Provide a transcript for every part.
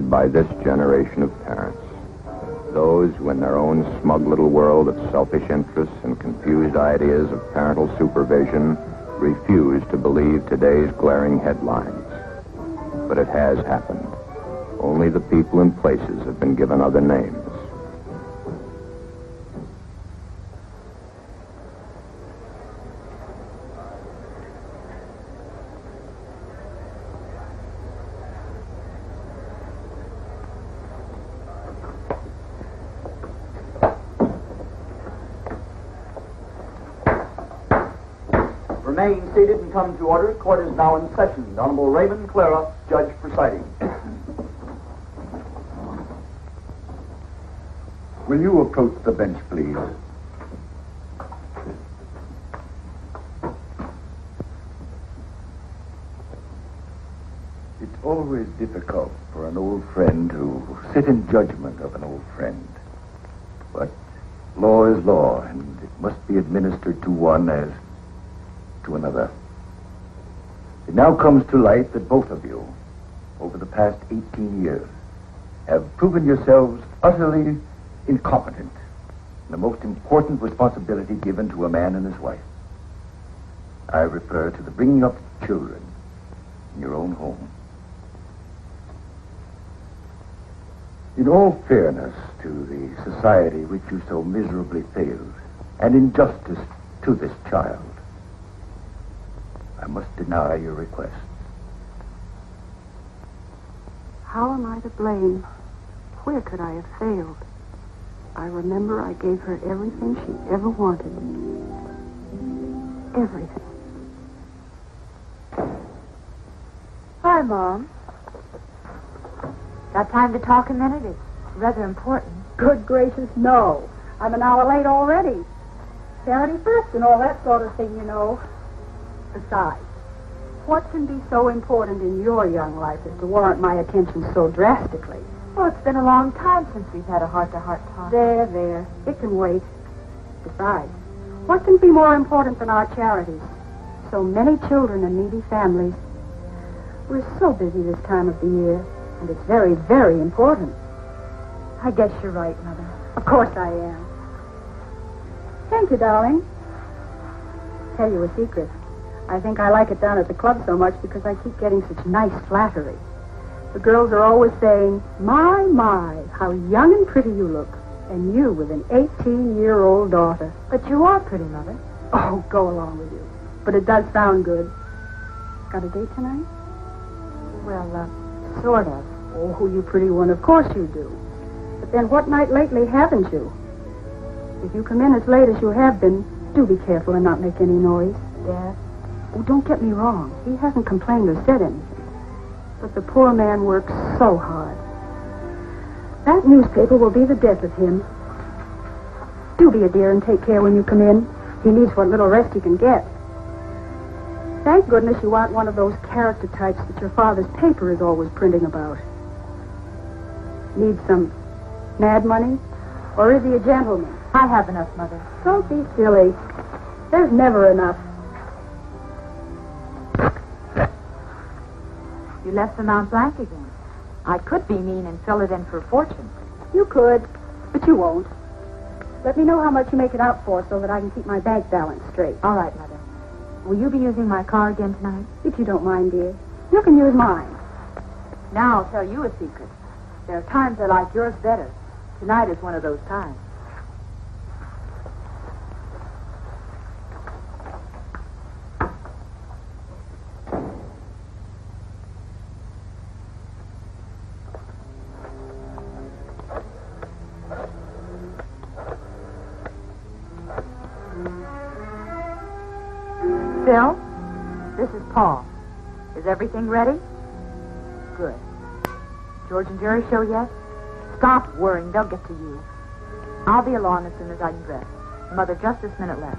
led by this generation of parents. Those who, in their own smug little world of selfish interests and confused ideas of parental supervision, refuse to believe today's glaring headlines. But it has happened. Only the people and places have been given other names. Remain seated and come to order. Court is now in session. The Honorable Raymond Clara, judge presiding. Will you approach the bench, please? It's always difficult for an old friend to sit in judgment of an old friend. But law is law, and it must be administered to one as to another. It now comes to light that both of you, over the past 18 years, have proven yourselves utterly incompetent in the most important responsibility given to a man and his wife. I refer to the bringing up of children in your own home. In all fairness to the society which you so miserably failed, and in justice to this child, I must deny your request. How am I to blame? Where could I have failed? I remember I gave her everything she ever wanted. Everything. Hi, Mom. Got time to talk a minute? It's rather important. Good gracious, no. I'm an hour late already. Charity first and all that sort of thing, you know. Besides, what can be so important in your young life as to warrant my attention so drastically? Well, it's been a long time since we've had a heart-to-heart talk. There. It can wait. Besides, what can be more important than our charities? So many children and needy families. We're so busy this time of the year, and it's very, very important. I guess you're right, Mother. Of course I am. Thank you, darling. Tell you a secret. I think I like it down at the club so much because I keep getting such nice flattery. The girls are always saying, my, how young and pretty you look. And you with an 18-year-old daughter. But you are pretty, Mother. Oh, go along with you. But it does sound good. Got a date tonight? Well, sort of. Oh, you pretty one. Of course you do. But then what night lately haven't you? If you come in as late as you have been, do be careful and not make any noise. Dad? Oh, don't get me wrong. He hasn't complained or said anything. But the poor man works so hard. That newspaper will be the death of him. Do be a dear and take care when you come in. He needs what little rest he can get. Thank goodness you aren't one of those character types that your father's paper is always printing about. Need some mad money? Or is he a gentleman? I have enough, Mother. Don't be silly. There's never enough. You left the Mount Blanc again. I could be mean and fill it in for a fortune. You could, but you won't. Let me know how much you make it out for so that I can keep my bank balance straight. All right, Mother. Will you be using my car again tonight? If you don't mind, dear. You can use mine. Now I'll tell you a secret. There are times I like yours better. Tonight is one of those times. Phil, this is Paul. Is everything ready? Good. George and Jerry show yet? Stop worrying. They'll get to you. I'll be along as soon as I can dress. Mother, just this minute left.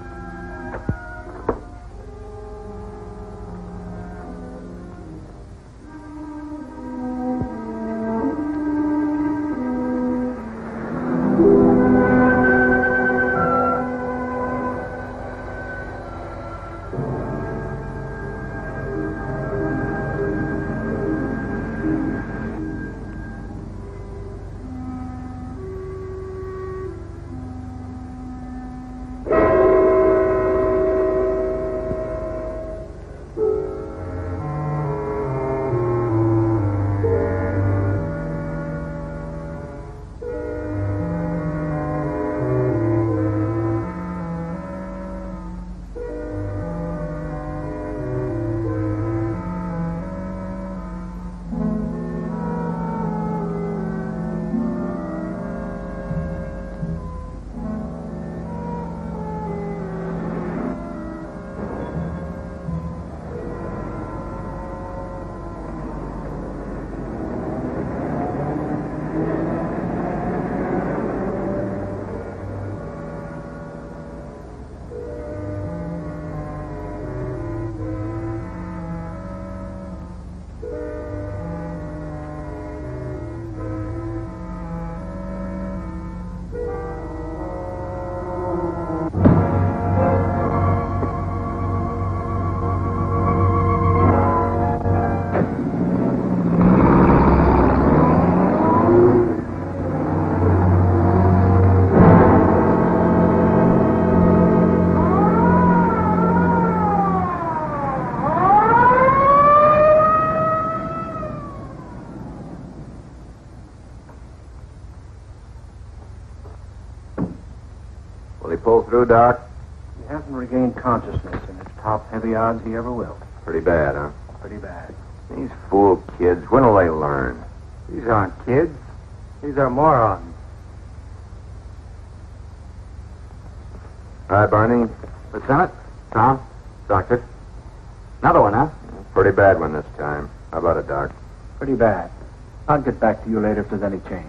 Will he pull through, Doc? He hasn't regained consciousness, and it's top heavy odds he ever will. Pretty bad, huh? Pretty bad. These fool kids, when will they learn? These aren't kids. These are morons. All right, Barney. Lieutenant, Tom, Doctor. Another one, huh? Pretty bad one this time. How about it, Doc? Pretty bad. I'll get back to you later if there's any change.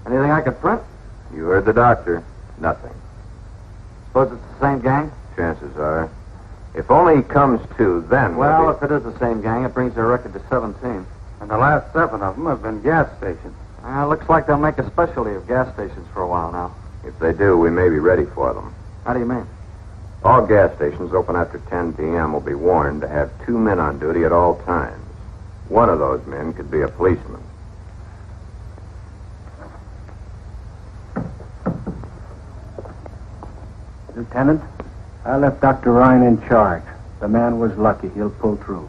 Anything I could print? You heard the doctor. Nothing. Suppose it's the same gang? Chances are. If only he comes to, then... Well, we'll if it is the same gang, it brings their record to 17. And the last 7 of them have been gas stations. Looks like they'll make a specialty of gas stations for a while now. If they do, we may be ready for them. How do you mean? All gas stations open after 10 p.m. will be warned to have 2 men on duty at all times. One of those men could be a policeman. Lieutenant, I left Dr. Ryan in charge. The man was lucky. He'll pull through.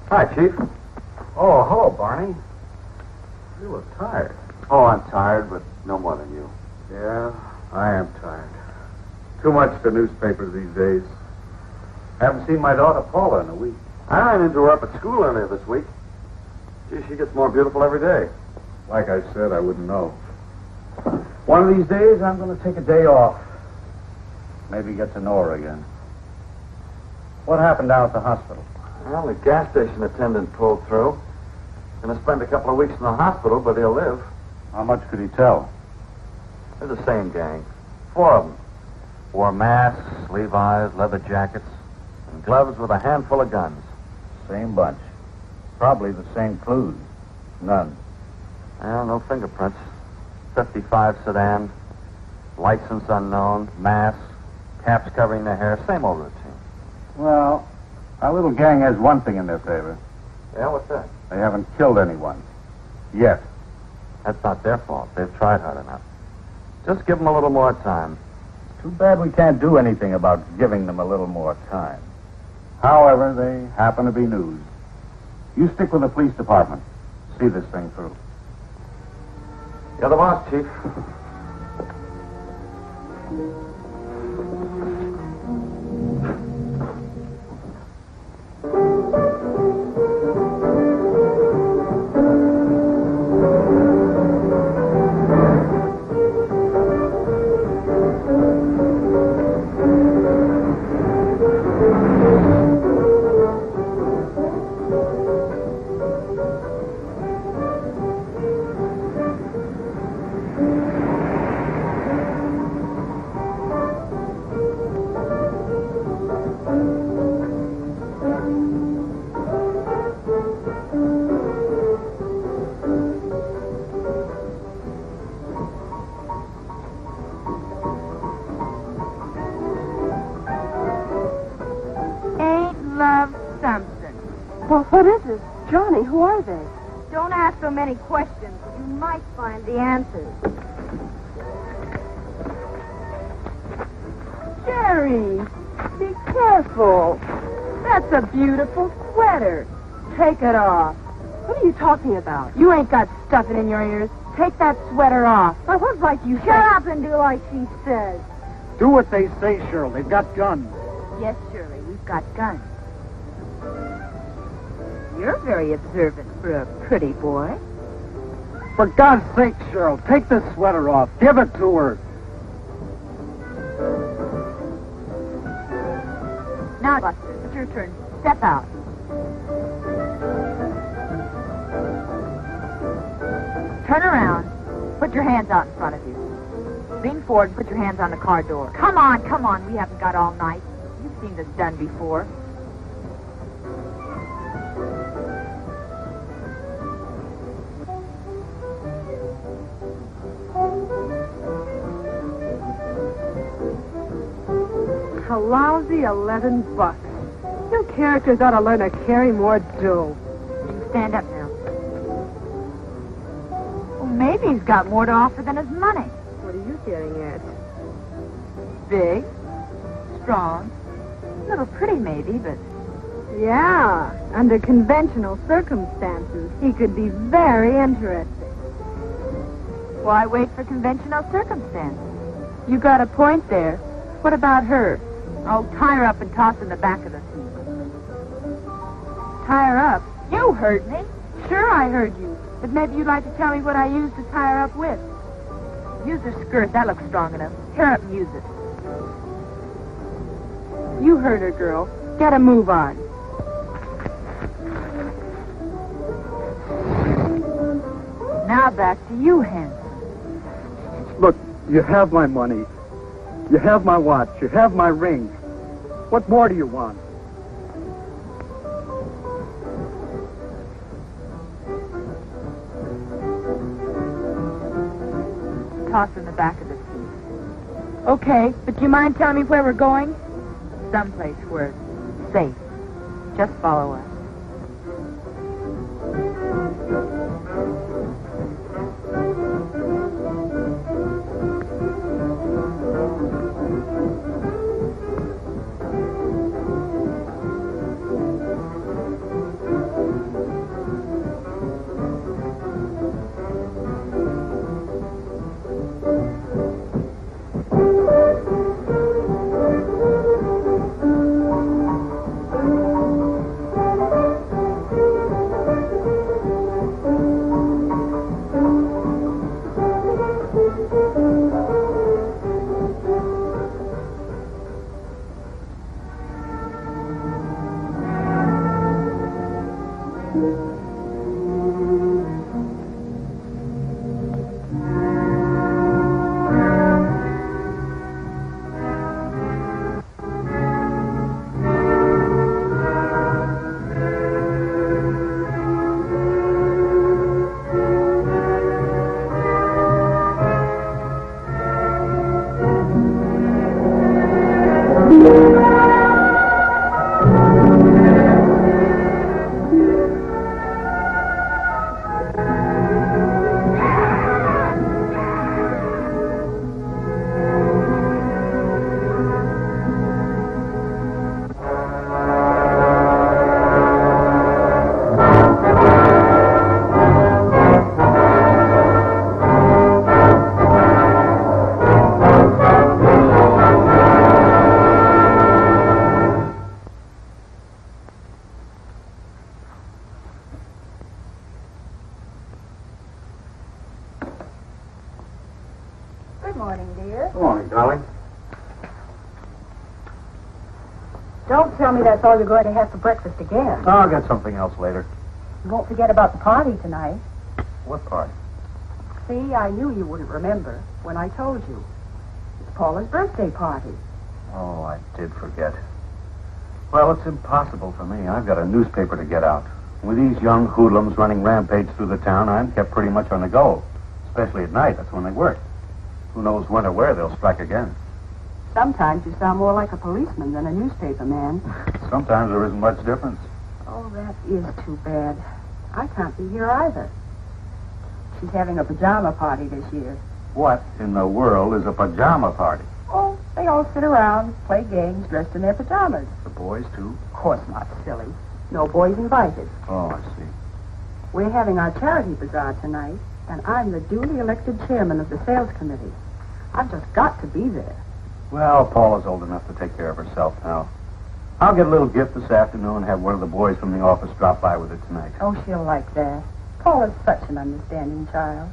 Hi, Chief. Oh, hello, Barney. You look tired. Oh, I'm tired, but no more than you. Yeah, I am tired. Too much to newspapers these days. Haven't seen my daughter Paula in a week. I ran into her up at school earlier this week. Gee, she gets more beautiful every day. Like I said, I wouldn't know. One of these days, I'm going to take a day off. Maybe get to know her again. What happened down at the hospital? Well, the gas station attendant pulled through. Gonna spend a couple of weeks in the hospital, but he'll live. How much could he tell? They're the same gang. 4 of them. Wore masks, Levi's, leather jackets, and gloves with a handful of guns. Same bunch. Probably the same clues. None. Well, no fingerprints. 55 sedan, license unknown, masks, caps covering their hair, same old routine. Well, our little gang has one thing in their favor. Yeah, what's that? They haven't killed anyone. Yet. That's not their fault. They've tried hard enough. Just give them a little more time. Too bad we can't do anything about giving them a little more time. However, they happen to be news. You stick with the police department. See this thing through. You're the boss, Chief. Well, what is it? Johnny, who are they? Don't ask so many questions. You might find the answers. Jerry, be careful. That's a beautiful sweater. Take it off. What are you talking about? You ain't got stuffing in your ears. Take that sweater off. Now, what right you Shut up and do like she says. Do what they say, Cheryl. They've got guns. Yes, Shirley, we've got guns. You're very observant for a pretty boy. For God's sake, Cheryl, take this sweater off. Give it to her. Now, Buster, it's your turn. Step out. Turn around. Put your hands out in front of you. Lean forward and put your hands on the car door. Come on, come on. We haven't got all night. You've seen this done before. A lousy $11. You characters ought to learn to carry more dough. You can stand up now. Well, maybe he's got more to offer than his money. What are you getting at? Big, strong, a little pretty maybe, but... Yeah, under conventional circumstances, he could be very interesting. Why wait for conventional circumstances? You got a point there. What about her? Oh, tie her up and toss her in the back of the seat. Tie her up? You heard me. Sure, I heard you. But maybe you'd like to tell me what I used to tie her up with. Use her skirt. That looks strong enough. Tear up and use it. You heard her, girl. Get a move on. Now back to you, Hen. Look, you have my money. You have my watch. You have my ring. What more do you want? Toss her in the back of the seat. Okay, but do you mind telling me where we're going? Someplace where it's safe. Just follow us. Good morning, dear. Good morning, darling. Don't tell me that's all you're going to have for breakfast again. I'll get something else later. You won't forget about the party tonight. What party? See, I knew you wouldn't remember when I told you. It's Paula's birthday party. Oh, I did forget. Well, it's impossible for me. I've got a newspaper to get out. With these young hoodlums running rampage through the town, I'm kept pretty much on the go. Especially at night. That's when they work. Who knows when or where they'll strike again. Sometimes you sound more like a policeman than a newspaper man. Sometimes there isn't much difference. Oh, that is too bad. I can't be here either. She's having a pajama party this year. What in the world is a pajama party? Oh, they all sit around, play games, dressed in their pajamas. The boys, too? Of course not, silly. No boys invited. Oh, I see. We're having our charity bazaar tonight, and I'm the duly elected chairman of the sales committee. I've just got to be there. Well, Paula's old enough to take care of herself now. I'll get a little gift this afternoon and have one of the boys from the office drop by with it tonight. Oh, she'll like that. Paula's such an understanding child.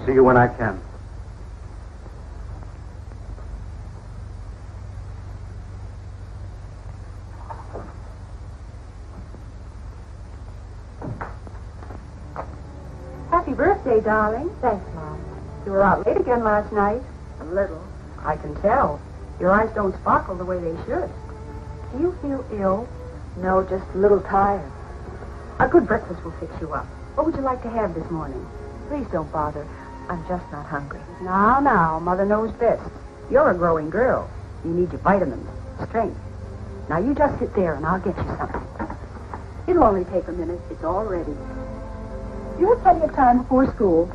See you when I can. Happy birthday, darling. Thanks, Mom. You were out late again last night. A little. I can tell. Your eyes don't sparkle the way they should. Do you feel ill? No, just a little tired. A good breakfast will fix you up. What would you like to have this morning? Please don't bother. I'm just not hungry. Now, Mother knows best. You're a growing girl. You need your vitamins, strength. Now, you just sit there and I'll get you something. It'll only take a minute. It's all ready. You have plenty of time before school.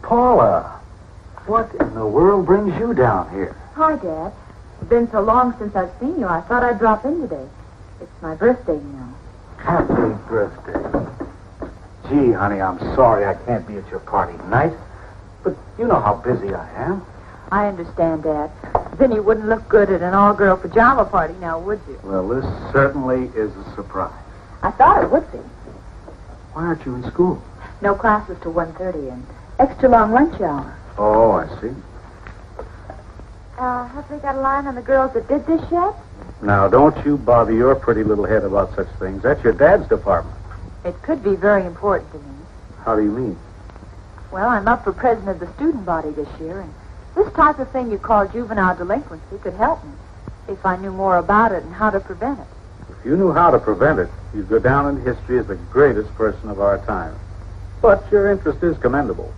Paula, what in the world brings you down here? Hi, Dad. It's been so long since I've seen you, I thought I'd drop in today. It's my birthday, you know. Happy birthday. Gee, honey, I'm sorry I can't be at your party tonight, but you know how busy I am. I understand, Dad. Then you wouldn't look good at an all-girl pajama party now, would you? Well, this certainly is a surprise. I thought it would be. Why aren't you in school? No classes till 1:30 and extra long lunch hour. Oh, I see. Have we got a line on the girls that did this yet? Now, don't you bother your pretty little head about such things. That's your dad's department. It could be very important to me. How do you mean? Well, I'm up for president of the student body this year, and this type of thing you call juvenile delinquency could help me if I knew more about it and how to prevent it. If you knew how to prevent it, you'd go down in history as the greatest person of our time. But your interest is commendable.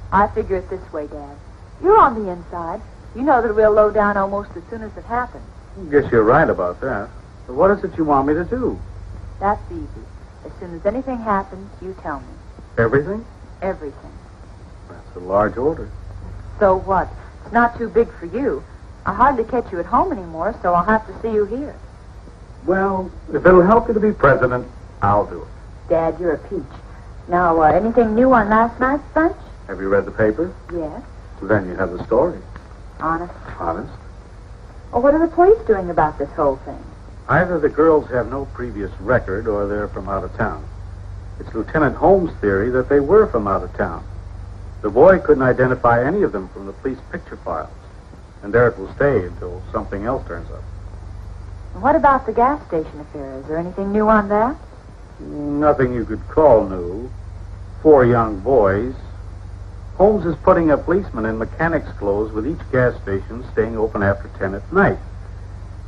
I figure it this way, Dad. You're on the inside. You know that we'll low down almost as soon as it happens. Guess you're right about that. But what is it you want me to do? That's easy. As soon as anything happens, you tell me. Everything? Everything. That's a large order. So what? It's not too big for you. I hardly catch you at home anymore, so I'll have to see you here. Well, if it'll help you to be president, I'll do it. Dad, you're a peach. Now, anything new on last night's bunch? Have you read the paper? Yes. Then you have the story. Honest? Honest? Well, what are the police doing about this whole thing? Either the girls have no previous record or they're from out of town. It's Lieutenant Holmes' theory that they were from out of town. The boy couldn't identify any of them from the police picture files. And there it will stay until something else turns up. And what about the gas station affair? Is there anything new on that? Nothing you could call new. 4 young boys. Holmes is putting a policeman in mechanic's clothes with each gas station staying open after 10 at night.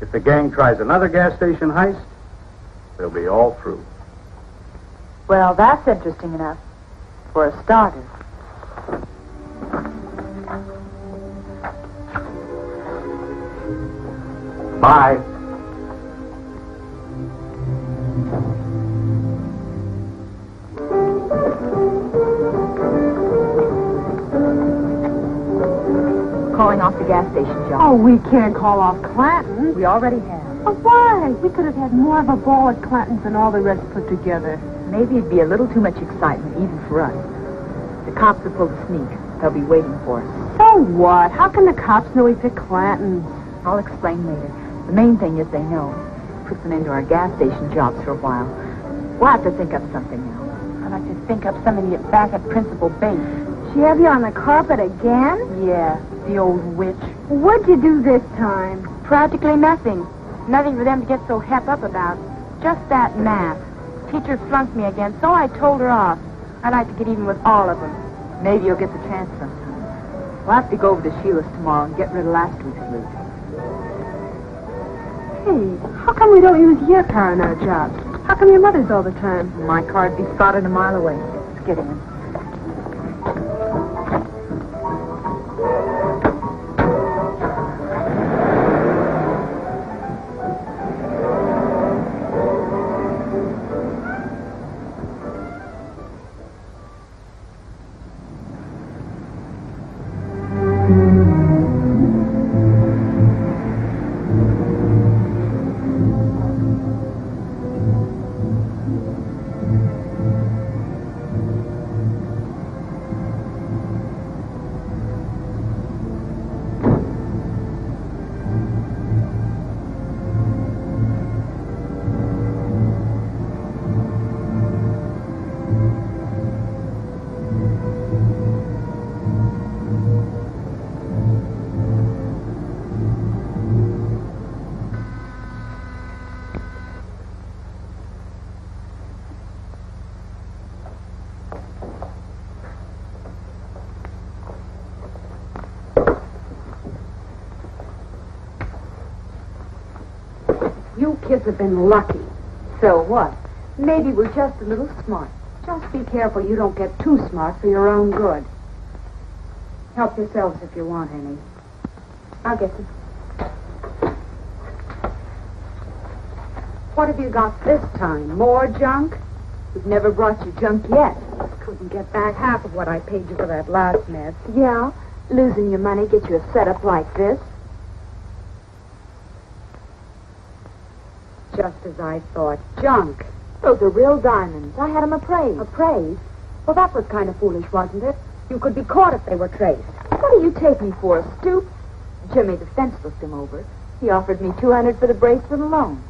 If the gang tries another gas station heist, they'll be all through. Well, that's interesting enough. For a starter. Bye. Calling off the gas station, John. Oh, we can't call off Clanton. We already have. Oh, why? We could have had more of a ball at Clanton's than all the rest put together. Maybe it'd be a little too much excitement, even for us. The cops have pulled a sneak. They'll be waiting for us. So what? How can the cops know we picked Clanton's? I'll explain later. The main thing is they know. Puts an end to our gas station jobs for a while. We'll have to think up something now. I'd like to think up something to get back at Principal Bates. She have you on the carpet again? Yeah, the old witch. What'd you do this time? Practically nothing. Nothing for them to get so hep up about. Just that math. Teacher flunked me again, so I told her off. I'd like to get even with all of them. Maybe you'll get the chance sometime. We'll have to go over to Sheila's tomorrow and get rid of last week's loot. Hey, how come we don't use your car in our jobs? How come your mother's all the time? My car'd be spotted a mile away. Let's get in. You kids have been lucky. So what? Maybe we're just a little smart. Just be careful you don't get too smart for your own good. Help yourselves if you want any. I'll get you. What have you got this time? More junk? We've never brought you junk yet. Couldn't get back half of what I paid you for that last mess. Yeah? Losing your money gets you a setup like this? Just as I thought. Junk. Those are real diamonds. I had them appraised. Appraised? Well, that was kind of foolish, wasn't it? You could be caught if they were traced. What do you take me for, a stoop? Jimmy the fence looked him over. He offered me $200 for the bracelet alone.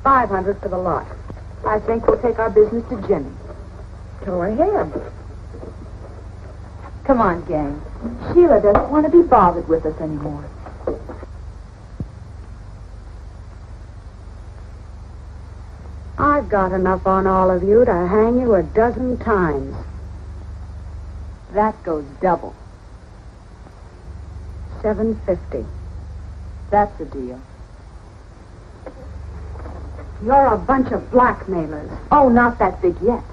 $500 for the lot. I think we'll take our business to Jimmy. Go ahead. Come on, gang. Sheila doesn't want to be bothered with us anymore. I've got enough on all of you to hang you a dozen times. That goes double. $750. That's a deal. You're a bunch of blackmailers. Oh, not that big yet.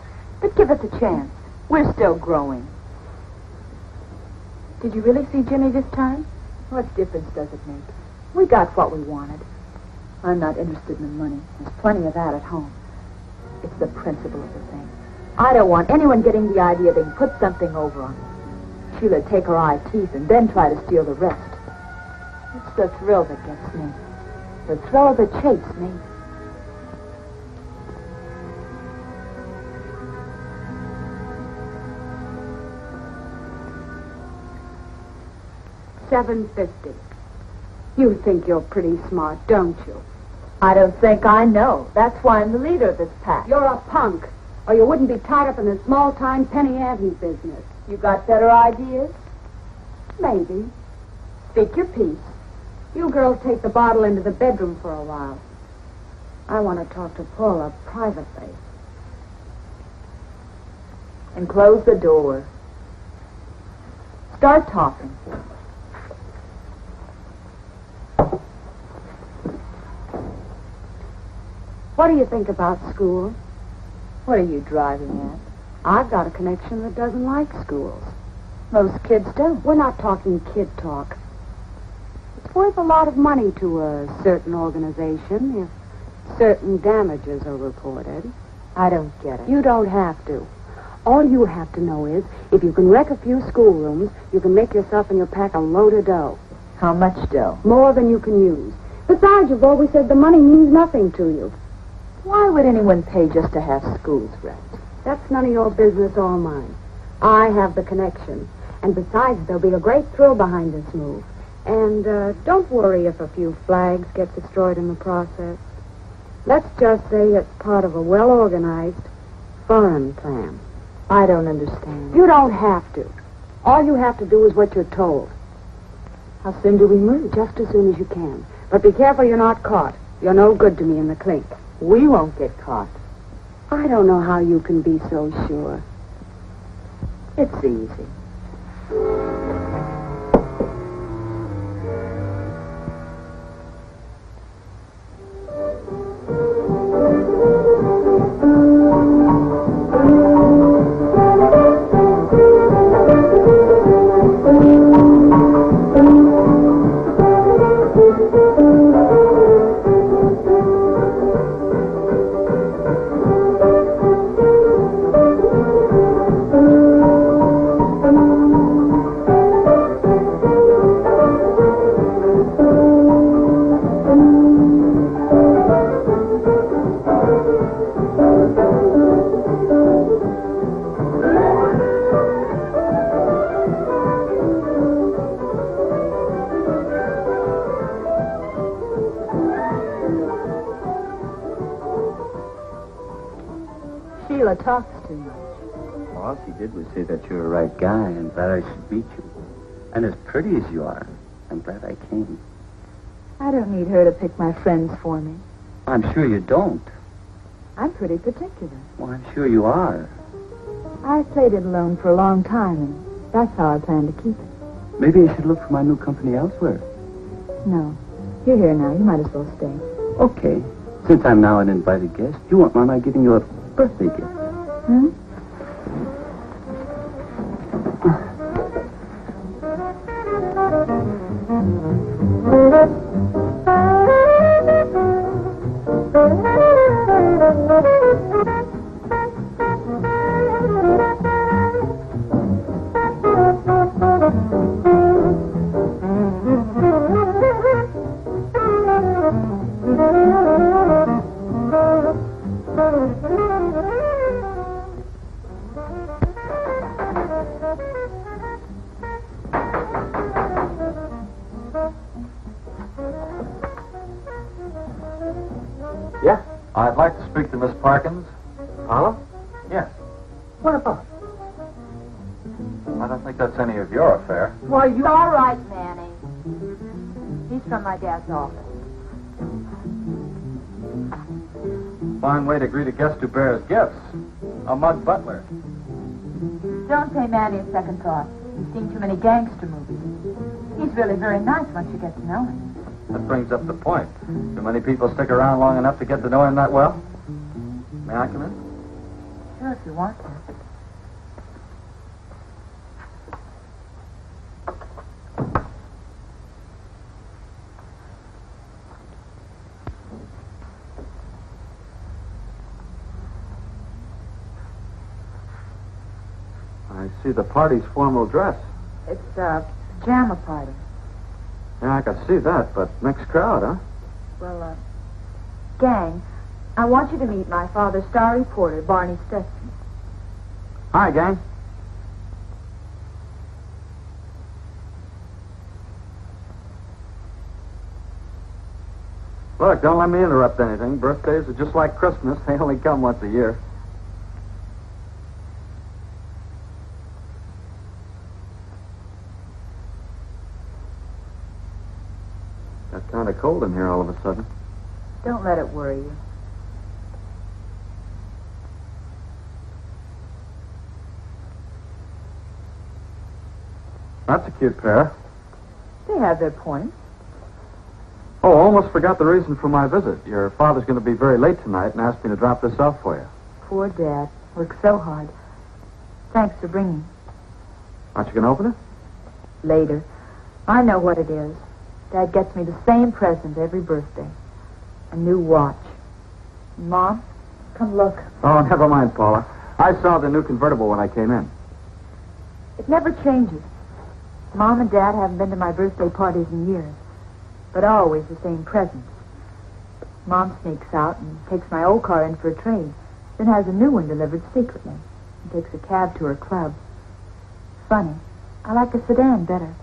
But give us a chance. We're still growing. Did you really see Jimmy this time? What difference does it make? We got what we wanted. I'm not interested in the money. There's plenty of that at home. It's the principle of the thing. I don't want anyone getting the idea they can put something over on me. She'll take her eye teeth and then try to steal the rest. It's the thrill that gets me. The thrill of the chase, me. $750. You think you're pretty smart, don't you? I don't think I know. That's why I'm the leader of this pack. You're a punk, or you wouldn't be tied up in the small-time penny ante business. You got better ideas? Maybe. Speak your piece. You girls take the bottle into the bedroom for a while. I want to talk to Paula privately. And close the door. Start talking. What do you think about school? What are you driving at? I've got a connection that doesn't like schools. Most kids don't. We're not talking kid talk. It's worth a lot of money to a certain organization if certain damages are reported. I don't get it. You don't have to. All you have to know is, if you can wreck a few schoolrooms, you can make yourself and your pack a load of dough. How much dough? More than you can use. Besides, you've always said the money means nothing to you. Why would anyone pay just to have schools wrecked? That's none of your business or mine. I have the connection. And besides, there'll be a great thrill behind this move. And don't worry if a few flags get destroyed in the process. Let's just say it's part of a well-organized foreign plan. I don't understand. You don't have to. All you have to do is what you're told. How soon do we move? Just as soon as you can. But be careful you're not caught. You're no good to me in the clink. We won't get caught. I don't know how you can be so sure. It's easy. Sheila talks too much. All she did was say that you're a right guy and that I should beat you. And as pretty as you are, I'm glad I came. I don't need her to pick my friends for me. I'm sure you don't. I'm pretty particular. Well, I'm sure you are. I played it alone for a long time, and that's how I plan to keep it. Maybe I should look for my new company elsewhere. No. You're here now. You might as well stay. Okay. Since I'm now an invited guest, you won't mind my giving you a birthday gift. Hmm? Yeah, I'd like to speak to Miss Parkins. Paula? Yes. What about? I don't think that's any of your affair. Well, you're all right, Manny. He's from my dad's office. Fine way to greet a guest who bears gifts. A mud butler. Don't pay Manny a second thought. He's seen too many gangster movies. He's really very nice once you get to know him. That brings up the point. Do many people stick around long enough to get to know him that well? May I come in? Sure, if you want to. I see the party's formal dress. It's a pajama party. Yeah, I can see that, but mixed crowd, huh? Well, gang, I want you to meet my father's star reporter, Barney Stetson. Hi, gang. Look, don't let me interrupt anything. Birthdays are just like Christmas. They only come once a year. Got kind of cold in here all of a sudden. Don't let it worry you. That's a cute pair. They have their points. Oh, almost forgot the reason for my visit. Your father's going to be very late tonight and asked me to drop this off for you. Poor Dad. Worked so hard. Thanks for bringing. Aren't you going to open it? Later. I know what it is. Dad gets me the same present every birthday. A new watch. Mom, come look. Oh, never mind, Paula. I saw the new convertible when I came in. It never changes. Mom and Dad haven't been to my birthday parties in years, but always the same presents. Mom sneaks out and takes my old car in for a trade, then has a new one delivered secretly and takes a cab to her club. Funny, I like a sedan better.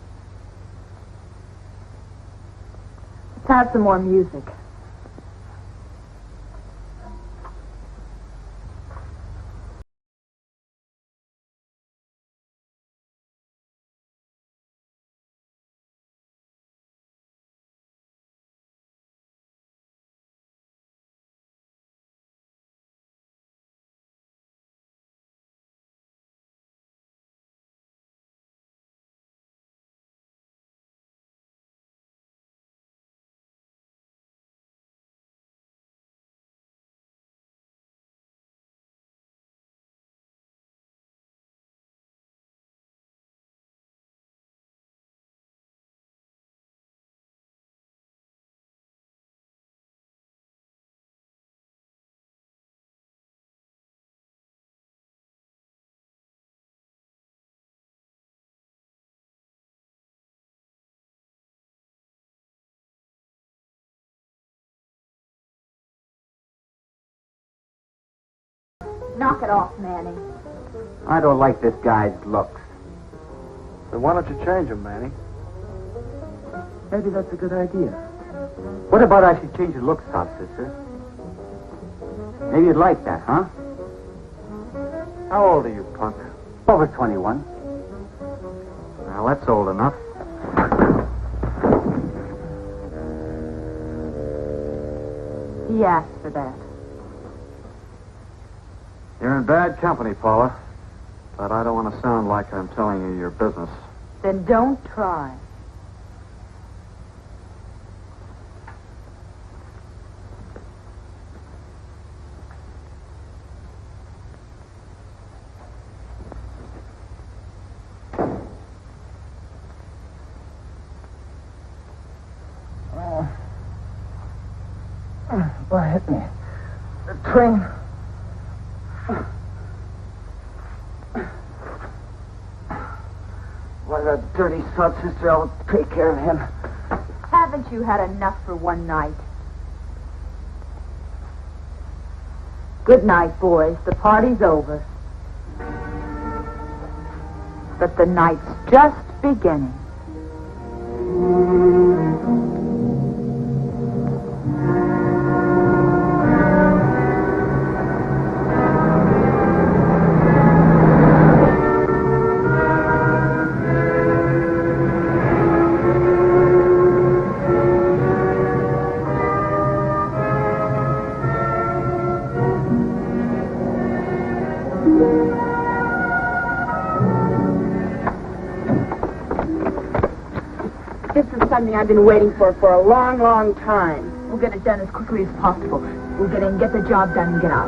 Let's have some more music. Knock it off, Manny. I don't like this guy's looks. Then why don't you change him, Manny? Maybe that's a good idea. What about I should change your looks, Top Sister? Maybe you'd like that, huh? How old are you, punk? Over 21. Well, that's old enough. He asked for that. You're in bad company, Paula. But I don't want to sound like I'm telling you your business. Then don't try. What hit me? The train. Why, that dirty sod, sister, I'll take care of him. Haven't you had enough for one night? Good night, boys. The party's over. But the night's just beginning. This is something I've been waiting for a long, long time. We'll get it done as quickly as possible. We'll get in, get the job done, and get out.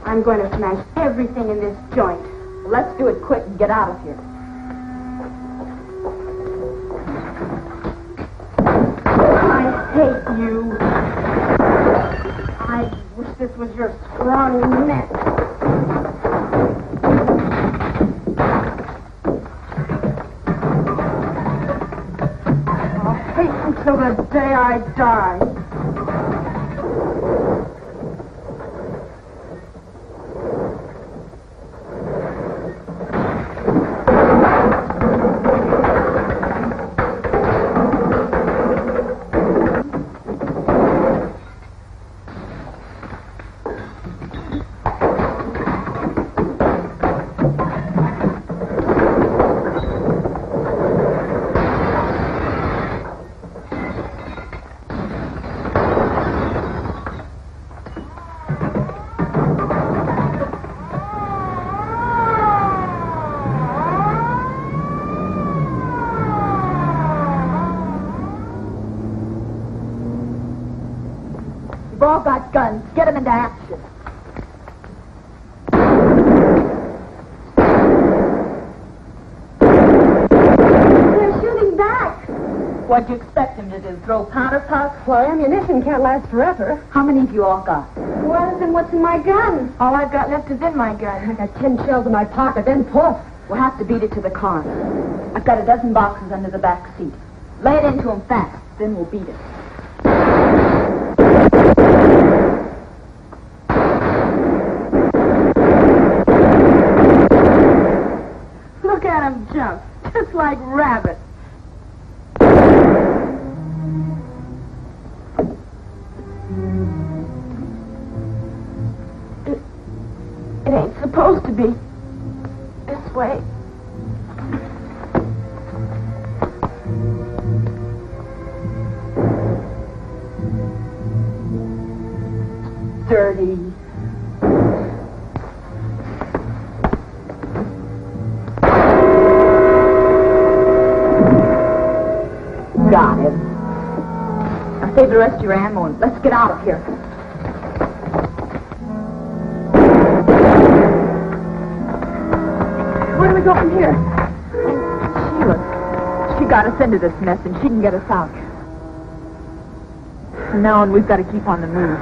I'm going to smash everything in this joint. Let's do it quick and get out of here. I hate you. I wish this was your strong neck. I'll hate you till the day I die. You've all got guns. Get them into action. They're shooting back. What'd you expect him to do? Throw powder puffs? Well, ammunition can't last forever. How many have you all got? Well, then what's in my gun? All I've got left is in my gun. I got 10 shells in my pocket, then poof. We'll have to beat it to the car. I've got a dozen boxes under the back seat. Lay it into them fast, then we'll beat it. Look at them jump, just like rabbits. It ain't supposed to be this way. Dirty. Got him. Now save the rest of your ammo and let's get out of here. Where do we go from here? Sheila, she got us into this mess and she can get us out. From now on, we've got to keep on the move.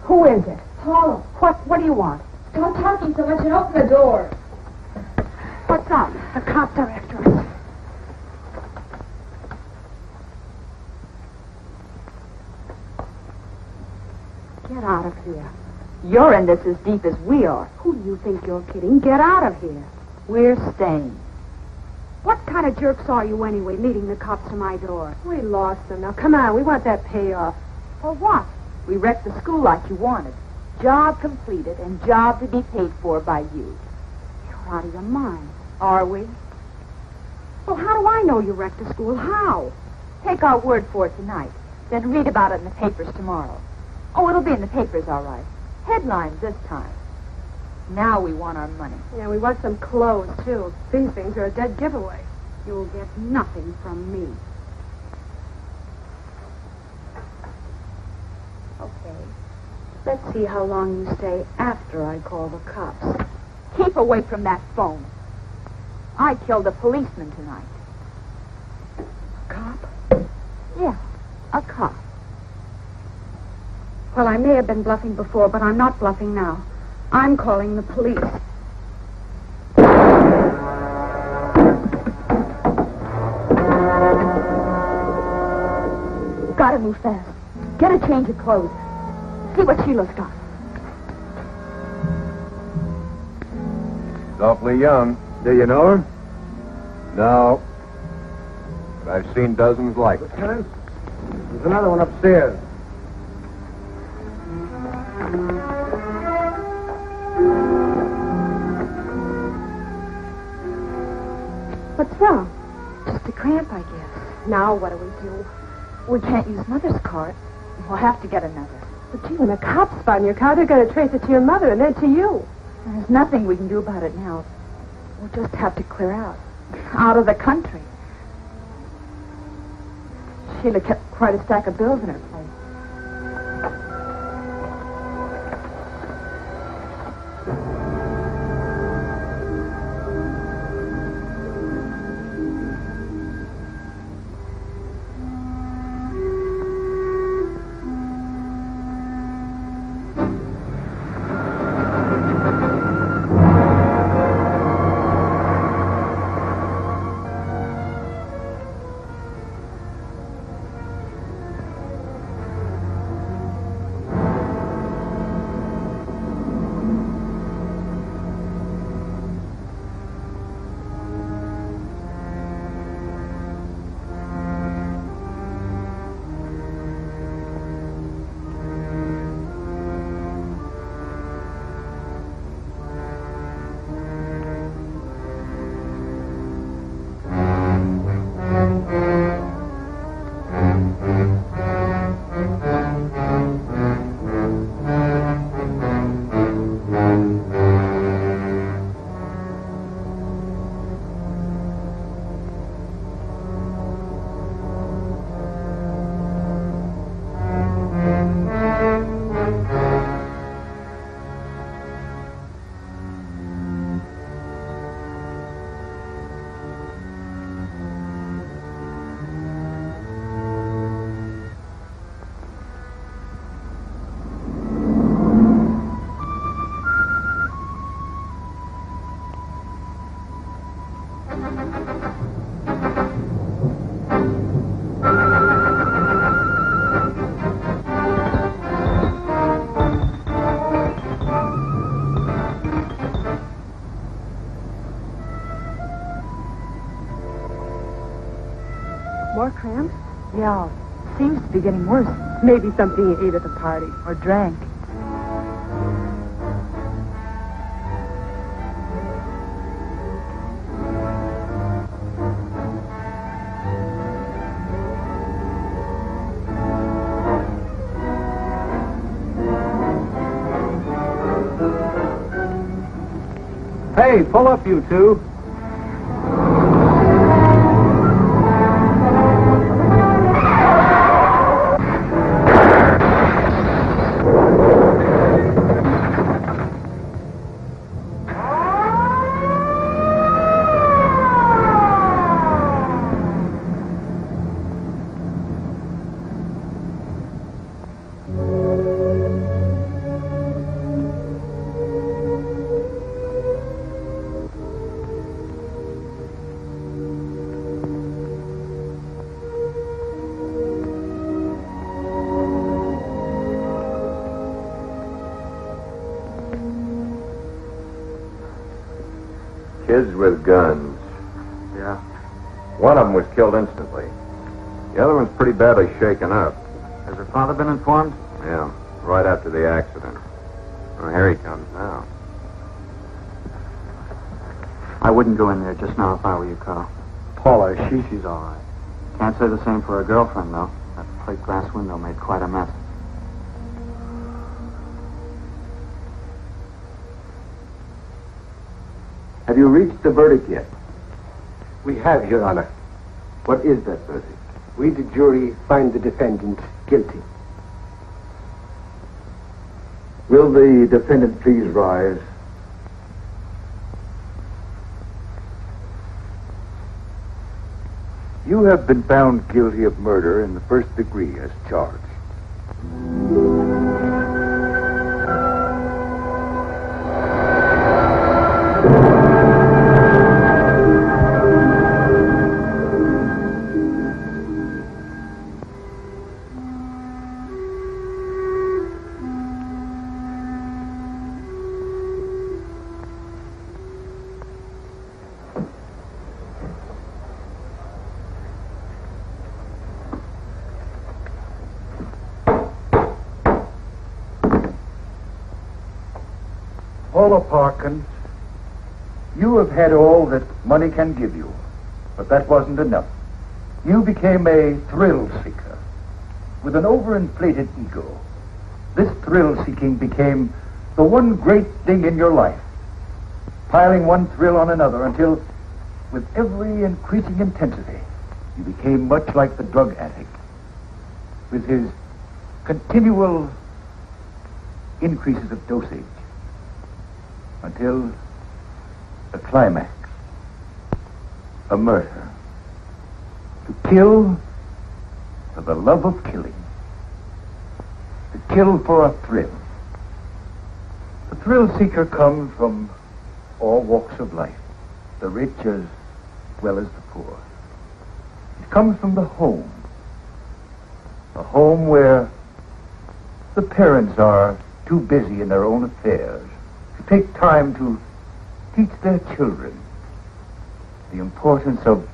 Who is it? Paula, What do you want? stop talking so much and open the door. What's up? The cops are after us. Get out of here. You're in this as deep as we are. Who do you think you're kidding? Get out of here. We're staying. What kind of jerks are you anyway, leading the cops to my door? We lost them. Now, come on. We want that payoff. For what? We wrecked the school like you wanted. Job completed and job to be paid for by you. You're out of your mind. Are we? Well, how do I know you wrecked the school? How? Take our word for it tonight. Then read about it in the papers tomorrow. Oh, it'll be in the papers, all right. Headlines this time. Now we want our money. Yeah, we want some clothes, too. These things are a dead giveaway. You'll get nothing from me. Okay. Let's see how long you stay after I call the cops. Keep away from that phone. I killed a policeman tonight. A cop? Yeah, a cop. Well, I may have been bluffing before, but I'm not bluffing now. I'm calling the police. Gotta move fast. Get a change of clothes. See what Sheila's got. She's awfully young. Do you know her? No. But I've seen dozens like her. Lieutenant, there's another one upstairs. What's wrong? Just a cramp, I guess. Now what do we do? We can't use Mother's cart. We'll have to get another. But gee, when the cops find your car, they're going to trace it to your mother and then to you. There's nothing we can do about it now. We'll just have to clear out. Out of the country. Sheila kept quite a stack of bills in her place. More cramps? Yeah, seems to be getting worse. Maybe something you ate at the party. Or drank. Hey, pull up, you two. Kids with guns. Yeah. One of them was killed instantly. The other one's pretty badly shaken up. Has her father been informed? Yeah, right after the accident. Well, here he comes now. I wouldn't go in there just now if I were you, Carl. Paula, She's all right. Can't say the same for her girlfriend, though. That plate glass window made quite a mess. Have you reached the verdict yet? We have, Your Honor. What is that verdict? We, the jury, find the defendant guilty. Will the defendant please rise? You have been found guilty of murder in the first degree as charged. Paula Parkins, you have had all that money can give you, but that wasn't enough. You became a thrill seeker with an overinflated ego. This thrill seeking became the one great thing in your life, piling one thrill on another until, with every increasing intensity, you became much like the drug addict, with his continual increases of dosage, until the climax, a murder. To kill for the love of killing. To kill for a thrill. The thrill seeker comes from all walks of life, the rich as well as the poor. It comes from the home. A home where the parents are too busy in their own affairs to take time to teach their children the importance of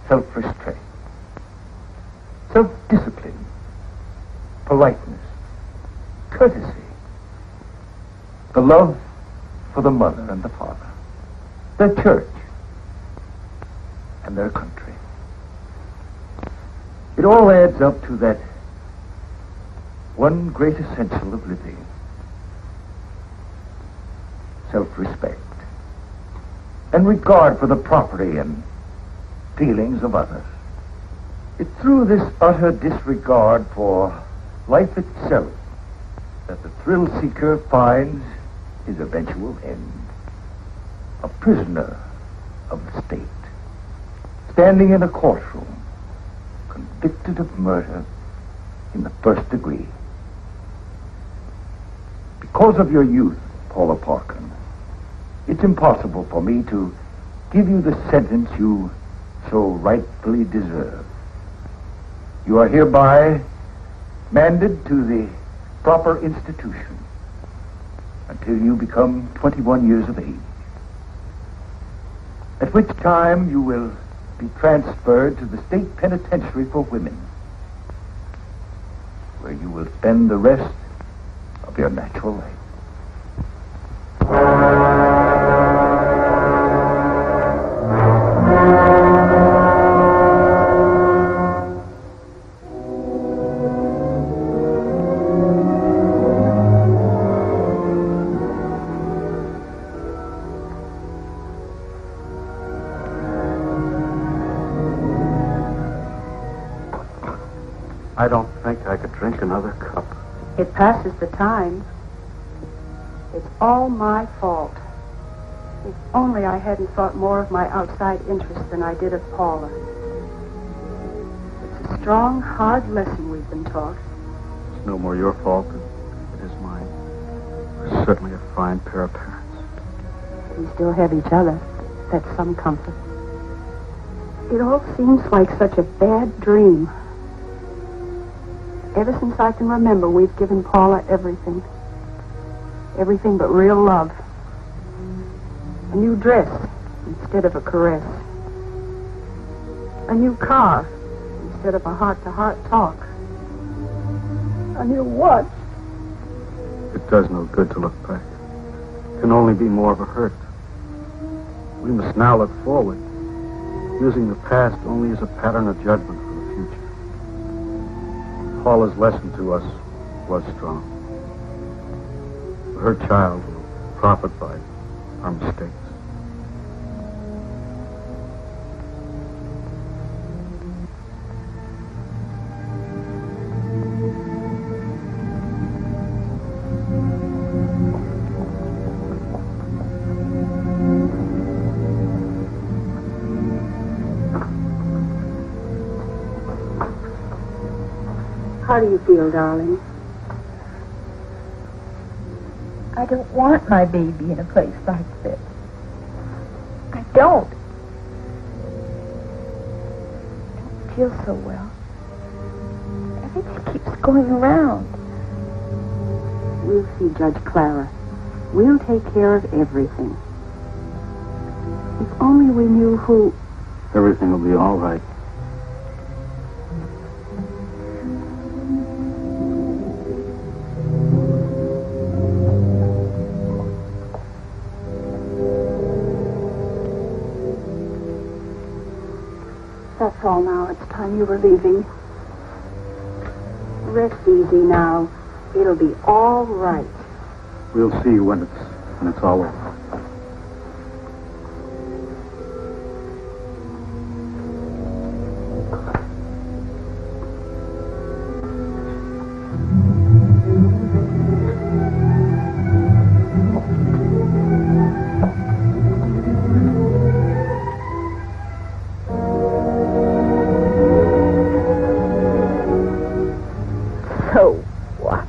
self-restraint, self-discipline, politeness, courtesy, the love for the mother and the father, their church, and their country. It all adds up to that one great essential of living, self-respect, and regard for the property and feelings of others. It's through this utter disregard for life itself that the thrill seeker finds his eventual end. A prisoner of the state, standing in a courtroom, convicted of murder in the first degree. Because of your youth, Paula Parkins, it's impossible for me to give you the sentence you so rightfully deserve. You are hereby manded to the proper institution until you become 21 years of age, at which time you will be transferred to the state penitentiary for women, where you will spend the rest of your natural life. I don't think I could drink another cup. It passes the time. It's all my fault. If only I hadn't thought more of my outside interests than I did of Paula. It's a strong, hard lesson we've been taught. It's no more your fault than it is mine. We're certainly a fine pair of parents. We still have each other. That's some comfort. It all seems like such a bad dream. Ever since I can remember, we've given Paula everything. Everything but real love. A new dress, instead of a caress. A new car instead of a heart-to-heart talk. A new watch. It does no good to look back. It can only be more of a hurt. We must now look forward, using the past only as a pattern of judgment for the future. Paula's lesson to us was strong. Her child will profit by our mistakes. How do you feel, darling? I don't want my baby in a place like this. I don't. I don't feel so well. Everything keeps going around. We'll see Judge Clara. We'll take care of everything. If only we knew who... Everything will be all right. That's all now. It's time you were leaving. Rest easy now. It'll be all right. We'll see when it's all over. So what?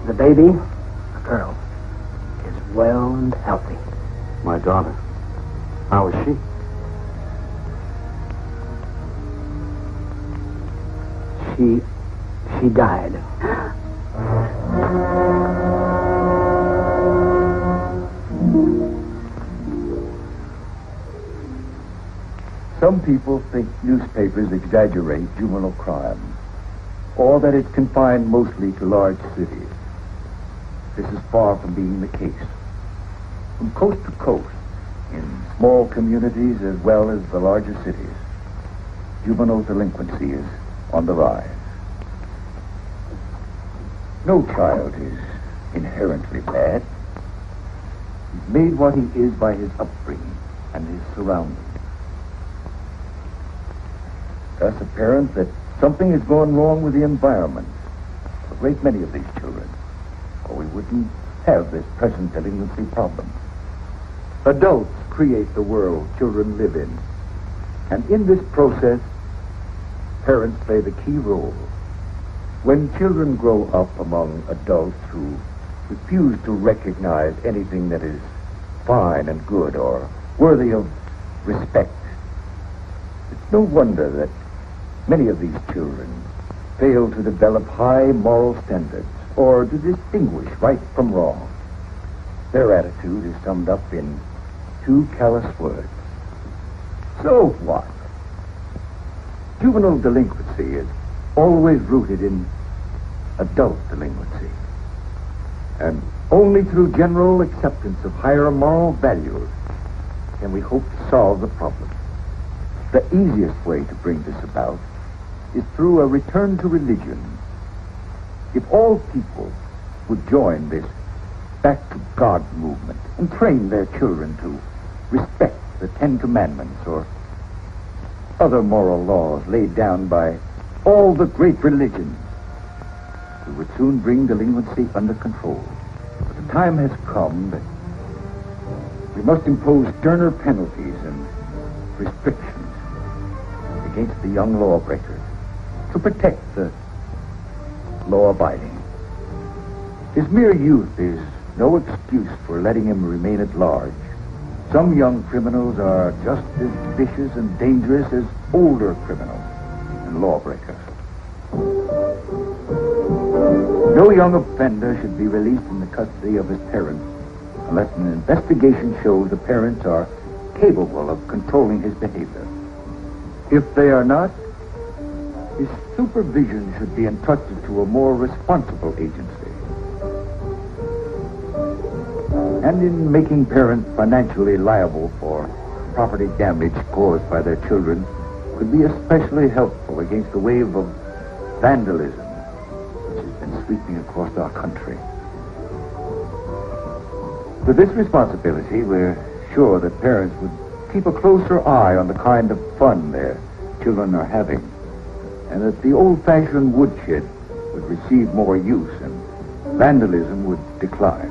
The baby, a girl, is well and healthy. My daughter. How is she? She died. Some people think newspapers exaggerate juvenile crime, or that it's confined mostly to large cities. This is far from being the case. From coast to coast, in small communities as well as the larger cities, juvenile delinquency is on the rise. No child is inherently bad. He's made what he is by his upbringing and his surroundings. Thus apparent that something has gone wrong with the environment of a great many of these children, or we wouldn't have this present delinquency problem. Adults create the world children live in, and in this process, parents play the key role. When children grow up among adults who refuse to recognize anything that is fine and good or worthy of respect, it's no wonder that many of these children fail to develop high moral standards or to distinguish right from wrong. Their attitude is summed up in two callous words. So what? Juvenile delinquency is always rooted in adult delinquency. And only through general acceptance of higher moral values can we hope to solve the problem. The easiest way to bring this about is through a return to religion. If all people would join this back to God movement and train their children to respect the Ten Commandments or other moral laws laid down by all the great religions, we would soon bring delinquency under control. the time has come that we must impose sterner penalties and restrictions against the young lawbreakers to protect the law-abiding. His mere youth is no excuse for letting him remain at large. Some young criminals are just as vicious and dangerous as older criminals and lawbreakers. No young offender should be released in the custody of his parents unless an investigation shows the parents are capable of controlling his behavior. If they are not, his supervision should be entrusted to a more responsible agency. And in making parents financially liable for property damage caused by their children could be especially helpful against the wave of vandalism which has been sweeping across our country. With this responsibility, we're sure that parents would keep a closer eye on the kind of fun their children are having, and that the old-fashioned woodshed would receive more use and vandalism would decline.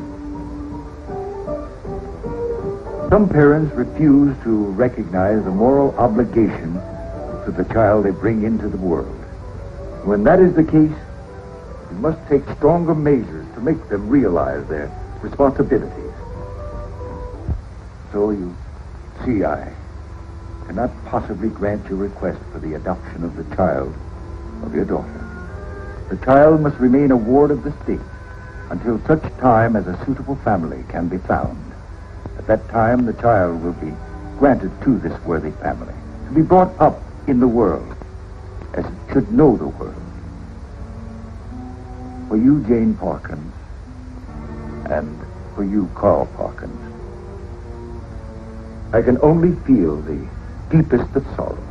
Some parents refuse to recognize the moral obligation to the child they bring into the world. When that is the case, we must take stronger measures to make them realize their responsibilities. So you see, I cannot possibly grant your request for the adoption of the child of your daughter. The child must remain a ward of the state until such time as a suitable family can be found. At that time, the child will be granted to this worthy family, to be brought up in the world as it should know the world. For you, Jane Parkins, and for you, Carl Parkins, I can only feel the deepest of sorrow.